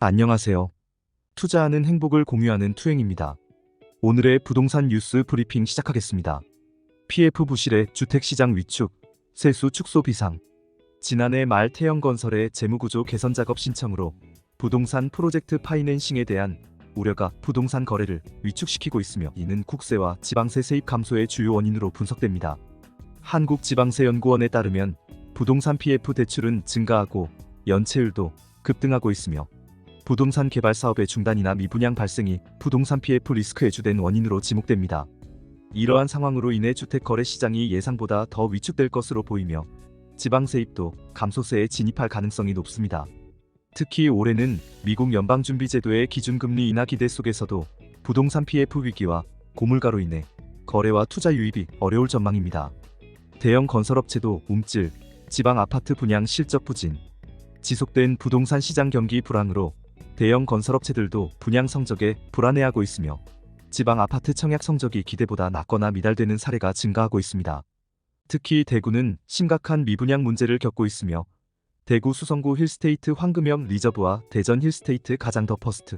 안녕하세요. 투자하는 행복을 공유하는 투행입니다. 오늘의 부동산 뉴스 브리핑 시작하겠습니다. PF 부실의 주택시장 위축, 세수 축소 비상. 지난해 말 태영건설의 재무구조 개선 작업 신청으로 부동산 프로젝트 파이낸싱에 대한 우려가 부동산 거래를 위축시키고 있으며, 이는 국세와 지방세 세입 감소의 주요 원인으로 분석됩니다. 한국지방세연구원에 따르면 부동산 PF 대출은 증가하고 연체율도 급등하고 있으며, 부동산 개발 사업의 중단이나 미분양 발생이 부동산 PF 리스크의 주된 원인으로 지목됩니다. 이러한 상황으로 인해 주택 거래 시장이 예상보다 더 위축될 것으로 보이며, 지방세입도 감소세에 진입할 가능성이 높습니다. 특히 올해는 미국 연방준비제도의 기준금리 인하 기대 속에서도 부동산 PF 위기와 고물가로 인해 거래와 투자 유입이 어려울 전망입니다. 대형 건설업체도 움찔, 지방 아파트 분양 실적 부진, 지속된 부동산 시장 경기 불황으로 대형 건설업체들도 분양 성적에 불안해하고 있으며, 지방 아파트 청약 성적이 기대보다 낮거나 미달되는 사례가 증가하고 있습니다. 특히 대구는 심각한 미분양 문제를 겪고 있으며, 대구 수성구 힐스테이트 황금역 리저브와 대전 힐스테이트 가장 더 퍼스트,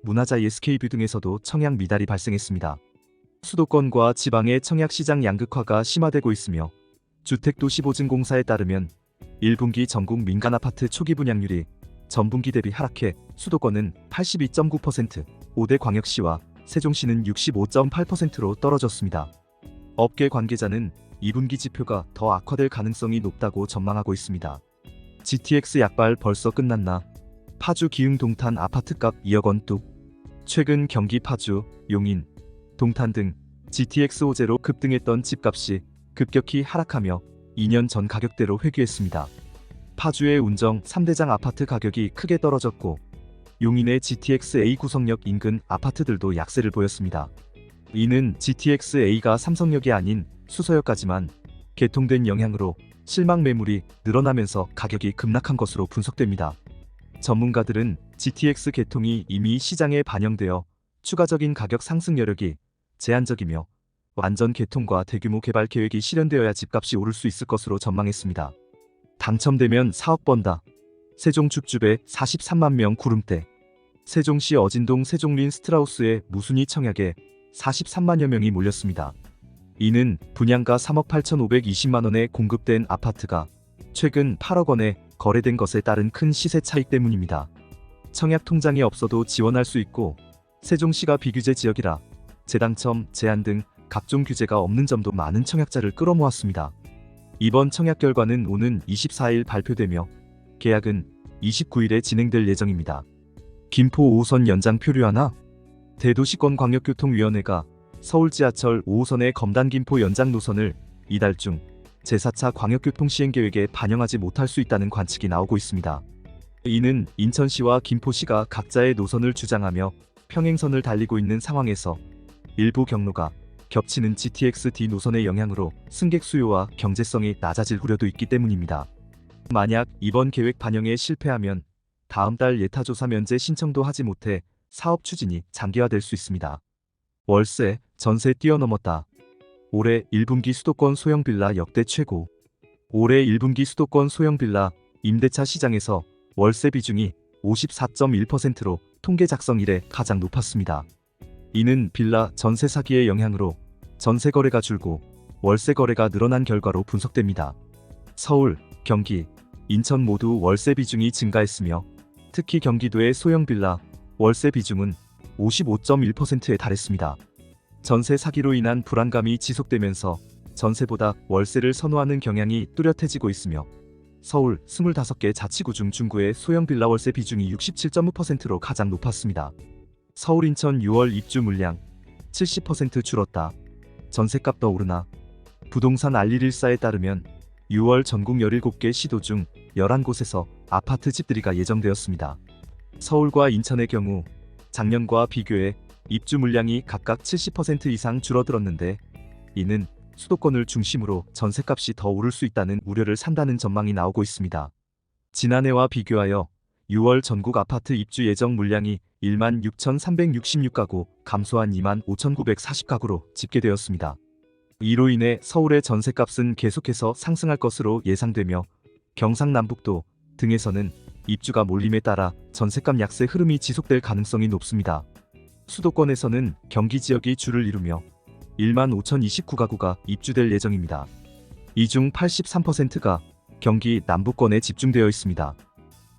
문화자 SK뷰 등에서도 청약 미달이 발생했습니다. 수도권과 지방의 청약 시장 양극화가 심화되고 있으며, 주택도시보증공사에 따르면 1분기 전국 민간 아파트 초기 분양률이 전분기 대비 하락해 수도권은 82.9%, 5대 광역시와 세종시는 65.8%로 떨어졌습니다. 업계 관계자는 2분기 지표가 더 악화될 가능성이 높다고 전망하고 있습니다. GTX 약발 벌써 끝났나? 파주 기흥 동탄 아파트값 2억 원 뚝. 최근 경기 파주, 용인, 동탄 등 GTX 호재로 급등했던 집값이 급격히 하락하며 2년 전 가격대로 회귀했습니다. 파주의 운정 3대장 아파트 가격이 크게 떨어졌고, 용인의 GTX-A 구성역 인근 아파트들도 약세를 보였습니다. 이는 GTX-A가 삼성역이 아닌 수서역까지만 개통된 영향으로 실망 매물이 늘어나면서 가격이 급락한 것으로 분석됩니다. 전문가들은 GTX 개통이 이미 시장에 반영되어 추가적인 가격 상승 여력이 제한적이며, 완전 개통과 대규모 개발 계획이 실현되어야 집값이 오를 수 있을 것으로 전망했습니다. 당첨되면 사억 번다. 세종 줍줍의 43만 명 구름대. 세종시 어진동 세종린 스트라우스의 무순위 청약에 43만여 명이 몰렸습니다. 이는 분양가 3억 8,520만 원에 공급된 아파트가 최근 8억 원에 거래된 것에 따른 큰 시세 차익 때문입니다. 청약 통장이 없어도 지원할 수 있고, 세종시가 비규제 지역이라 재당첨, 제한 등 각종 규제가 없는 점도 많은 청약자를 끌어모았습니다. 이번 청약 결과는 오는 24일 발표되며, 계약은 29일에 진행될 예정입니다. 김포 5호선 연장 표류하나? 대도시권 광역교통위원회가 서울 지하철 5호선의 검단 김포 연장 노선을 이달 중 제4차 광역교통 시행계획에 반영하지 못할 수 있다는 관측이 나오고 있습니다. 이는 인천시와 김포시가 각자의 노선을 주장하며 평행선을 달리고 있는 상황에서 일부 경로가 겹치는 GTX-D 노선의 영향으로 승객 수요와 경제성이 낮아질 우려도 있기 때문입니다. 만약 이번 계획 반영에 실패하면 다음 달 예타조사 면제 신청도 하지 못해 사업 추진이 장기화될 수 있습니다. 월세, 전세 뛰어넘었다. 올해 1분기 수도권 소형 빌라 역대 최고. 올해 1분기 수도권 소형 빌라 임대차 시장에서 월세 비중이 54.1%로 통계 작성 이래 가장 높았습니다. 이는 빌라 전세 사기의 영향으로 전세 거래가 줄고 월세 거래가 늘어난 결과로 분석됩니다. 서울, 경기, 인천 모두 월세 비중이 증가했으며, 특히 경기도의 소형 빌라 월세 비중은 55.1%에 달했습니다. 전세 사기로 인한 불안감이 지속되면서 전세보다 월세를 선호하는 경향이 뚜렷해지고 있으며, 서울 25개 자치구 중 중구의 소형 빌라 월세 비중이 67.5%로 가장 높았습니다. 서울 인천 6월 입주 물량 70% 줄었다. 전세값 더 오르나? 부동산 알릴일사에 따르면 6월 전국 17개 시도 중 11곳에서 아파트 집들이가 예정되었습니다. 서울과 인천의 경우 작년과 비교해 입주 물량이 각각 70% 이상 줄어들었는데, 이는 수도권을 중심으로 전세값이 더 오를 수 있다는 우려를 산다는 전망이 나오고 있습니다. 지난해와 비교하여 6월 전국 아파트 입주 예정 물량이 16,366가구 감소한 25,940가구로 집계되었습니다. 이로 인해 서울의 전세값은 계속해서 상승할 것으로 예상되며, 경상남북도 등에서는 입주가 몰림에 따라 전셋값 약세 흐름이 지속될 가능성이 높습니다. 수도권에서는 경기 지역이 주를 이루며 15,029가구가 입주될 예정입니다. 이 중 83%가 경기 남부권에 집중되어 있습니다.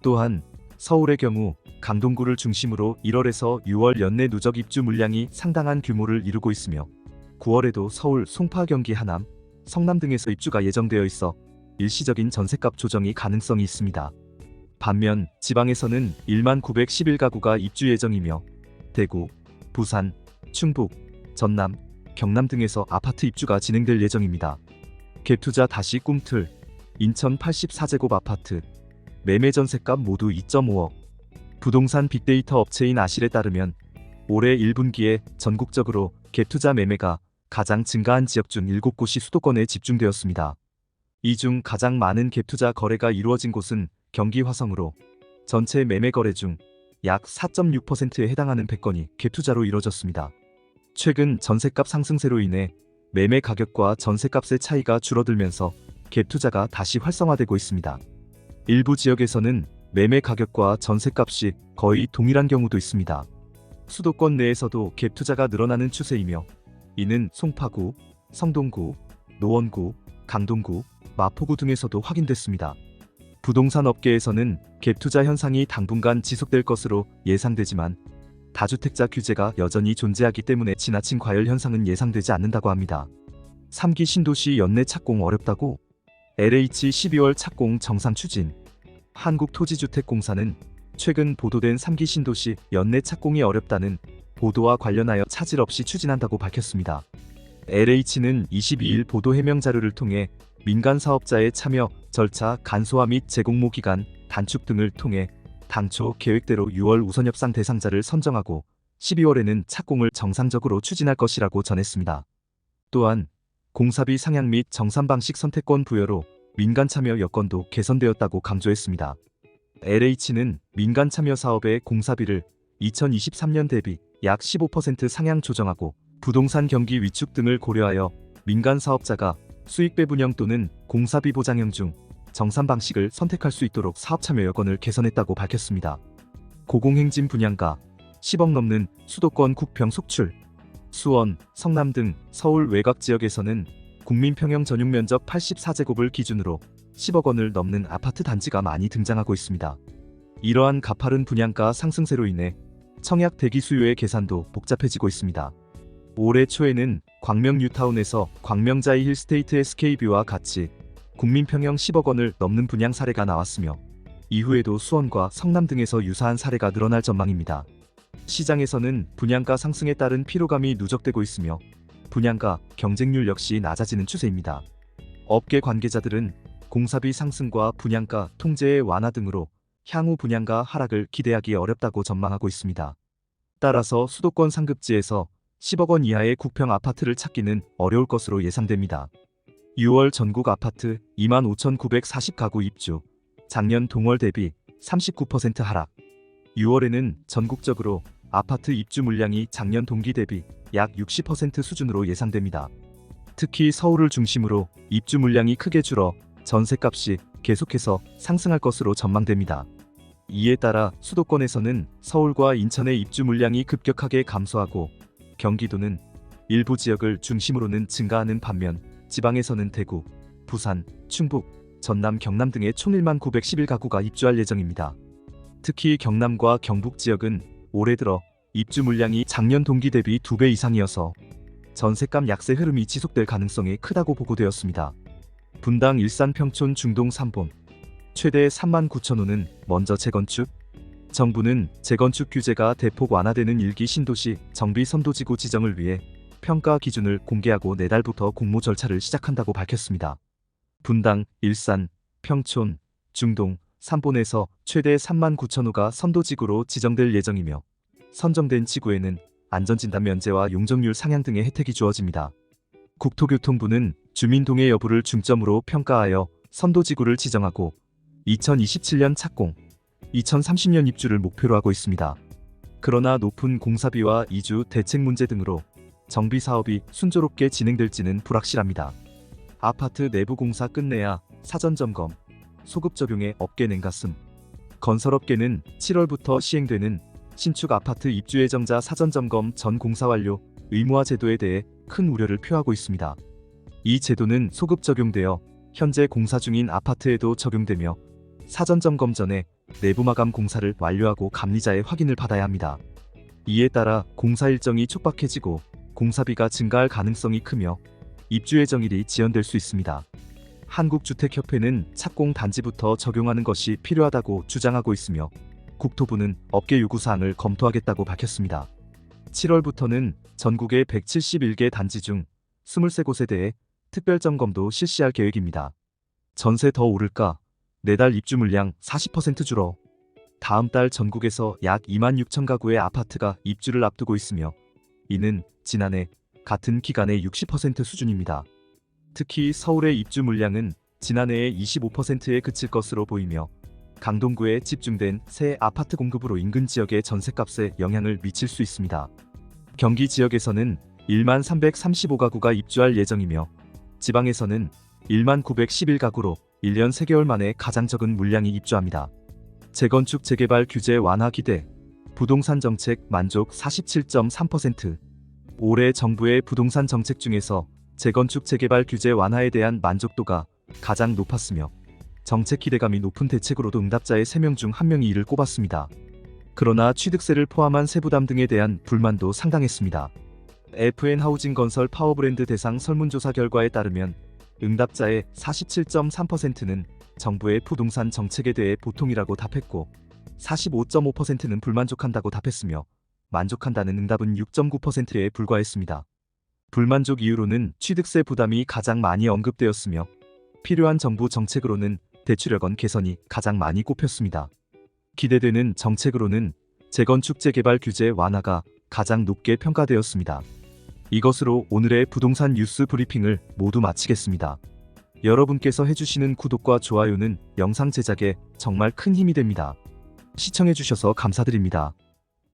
또한 서울의 경우 강동구를 중심으로 1월에서 6월 연내 누적 입주 물량이 상당한 규모를 이루고 있으며 9월에도 서울, 송파, 경기, 하남, 성남 등에서 입주가 예정되어 있어 일시적인 전셋값 조정이 가능성이 있습니다. 반면 지방에서는 19,911가구가 입주 예정이며 대구, 부산, 충북, 전남, 경남 등에서 아파트 입주가 진행될 예정입니다. 갭투자 다시 꿈틀, 인천 84제곱 아파트, 매매 전셋값 모두 2.5억. 부동산 빅데이터 업체인 아실에 따르면 올해 1분기에 전국적으로 갭투자 매매가 가장 증가한 지역 중 7곳이 수도권에 집중되었습니다. 이 중 가장 많은 갭투자 거래가 이루어진 곳은 경기 화성으로 전체 매매 거래 중 약 4.6%에 해당하는 100건이 갭투자로 이뤄졌습니다. 최근 전셋값 상승세로 인해 매매 가격과 전셋값의 차이가 줄어들면서 갭투자가 다시 활성화되고 있습니다. 일부 지역에서는 매매 가격과 전셋값이 거의 동일한 경우도 있습니다. 수도권 내에서도 갭투자가 늘어나는 추세이며 이는 송파구, 성동구, 노원구, 강동구, 마포구 등에서도 확인됐습니다. 부동산 업계에서는 갭투자 현상이 당분간 지속될 것으로 예상되지만 다주택자 규제가 여전히 존재하기 때문에 지나친 과열 현상은 예상되지 않는다고 합니다. 3기 신도시 연내 착공 어렵다고? LH 12월 착공 정상 추진. 한국토지주택공사는 최근 보도된 3기 신도시 연내 착공이 어렵다는 보도와 관련하여 차질 없이 추진한다고 밝혔습니다. LH는 22일 보도 해명 자료를 통해 민간 사업자의 참여, 절차 간소화 및 재공모 기간 단축 등을 통해 당초 계획대로 6월 우선 협상 대상자를 선정하고 12월에는 착공을 정상적으로 추진할 것이라고 전했습니다. 또한 공사비 상향 및 정산 방식 선택권 부여로 민간 참여 여건도 개선되었다고 강조했습니다. LH는 민간 참여 사업의 공사비를 2023년 대비 약 15% 상향 조정하고 부동산 경기 위축 등을 고려하여 민간 사업자가 수익 배분형 또는 공사비 보장형 중 정산 방식을 선택할 수 있도록 사업 참여 여건을 개선했다고 밝혔습니다. 고공행진 분양가 10억 넘는 수도권 국평 속출. 수원, 성남 등 서울 외곽 지역에서는 국민평형 전용 면적 84제곱을 기준으로 10억 원을 넘는 아파트 단지가 많이 등장하고 있습니다. 이러한 가파른 분양가 상승세로 인해 청약 대기 수요의 계산도 복잡해지고 있습니다. 올해 초에는 광명 뉴타운에서 광명자이 힐스테이트 SK뷰와 같이 국민평형 10억 원을 넘는 분양 사례가 나왔으며 이후에도 수원과 성남 등에서 유사한 사례가 늘어날 전망입니다. 시장에서는 분양가 상승에 따른 피로감이 누적되고 있으며 분양가 경쟁률 역시 낮아지는 추세입니다. 업계 관계자들은 공사비 상승과 분양가 통제의 완화 등으로 향후 분양가 하락을 기대하기 어렵다고 전망하고 있습니다. 따라서 수도권 상급지에서 10억 원 이하의 국평 아파트를 찾기는 어려울 것으로 예상됩니다. 6월 전국 아파트 25,940가구 입주, 작년 동월 대비 39% 하락. 6월에는 전국적으로 아파트 입주 물량이 작년 동기 대비 약 60% 수준으로 예상됩니다. 특히 서울을 중심으로 입주 물량이 크게 줄어 전셋값이 계속해서 상승할 것으로 전망됩니다. 이에 따라 수도권에서는 서울과 인천의 입주 물량이 급격하게 감소하고 경기도는 일부 지역을 중심으로는 증가하는 반면 지방에서는 대구, 부산, 충북, 전남, 경남 등의 총 10,911가구가 입주할 예정입니다. 특히 경남과 경북 지역은 올해 들어 입주 물량이 작년 동기 대비 2배 이상이어서 전셋값 약세 흐름이 지속될 가능성이 크다고 보고되었습니다. 분당 일산 평촌 중동 3본 최대 39,000호는 먼저 재건축. 정부는 재건축 규제가 대폭 완화되는 1기 신도시 정비 선도지구 지정을 위해 평가 기준을 공개하고 내달부터 공모 절차를 시작한다고 밝혔습니다. 분당, 일산, 평촌, 중동, 3본에서 최대 39,000호가 선도지구로 지정될 예정이며 선정된 지구에는 안전진단 면제와 용적률 상향 등의 혜택이 주어집니다. 국토교통부는 주민동의 여부를 중점으로 평가하여 선도지구를 지정하고 2027년 착공, 2030년 입주를 목표로 하고 있습니다. 그러나 높은 공사비와 이주 대책 문제 등으로 정비 사업이 순조롭게 진행될지는 불확실합니다. 아파트 내부 공사 끝내야 사전 점검, 소급 적용에 업계 냉가슴. 건설업계는 7월부터 시행되는 신축 아파트 입주 예정자 사전점검 전 공사 완료 의무화 제도에 대해 큰 우려를 표하고 있습니다. 이 제도는 소급 적용되어 현재 공사 중인 아파트에도 적용되며 사전점검 전에 내부 마감 공사를 완료하고 감리자의 확인을 받아야 합니다. 이에 따라 공사 일정이 촉박해지고 공사비가 증가할 가능성이 크며 입주 예정일이 지연될 수 있습니다. 한국주택협회는 착공 단지부터 적용하는 것이 필요하다고 주장하고 있으며 국토부는 업계 요구사항을 검토하겠다고 밝혔습니다. 7월부터는 전국의 171개 단지 중 23곳에 대해 특별점검도 실시할 계획입니다. 전세 더 오를까? 내달 입주 물량 40% 줄어. 다음 달 전국에서 약 2만 6천 가구의 아파트가 입주를 앞두고 있으며 이는 지난해 같은 기간의 60% 수준입니다. 특히 서울의 입주 물량은 지난해의 25%에 그칠 것으로 보이며 강동구에 집중된 새 아파트 공급으로 인근 지역의 전셋값에 영향을 미칠 수 있습니다. 경기 지역에서는 1만 335가구가 입주할 예정이며 지방에서는 1만 911가구로 1년 3개월 만에 가장 적은 물량이 입주합니다. 재건축 재개발 규제 완화 기대, 부동산 정책 만족 47.3%. 올해 정부의 부동산 정책 중에서 재건축 재개발 규제 완화에 대한 만족도가 가장 높았으며 정책 기대감이 높은 대책으로도 응답자의 3명 중 1명이 이를 꼽았습니다. 그러나 취득세를 포함한 세부담 등에 대한 불만도 상당했습니다. FN하우징건설 파워브랜드 대상 설문조사 결과에 따르면 응답자의 47.3%는 정부의 부동산 정책에 대해 보통이라고 답했고 45.5%는 불만족한다고 답했으며 만족한다는 응답은 6.9%에 불과했습니다. 불만족 이유로는 취득세 부담이 가장 많이 언급되었으며 필요한 정부 정책으로는 대출여건 개선이 가장 많이 꼽혔습니다. 기대되는 정책으로는 재건축 재개발 규제 완화가 가장 높게 평가되었습니다. 이것으로 오늘의 부동산 뉴스 브리핑을 모두 마치겠습니다. 여러분께서 해주시는 구독과 좋아요는 영상 제작에 정말 큰 힘이 됩니다. 시청해주셔서 감사드립니다.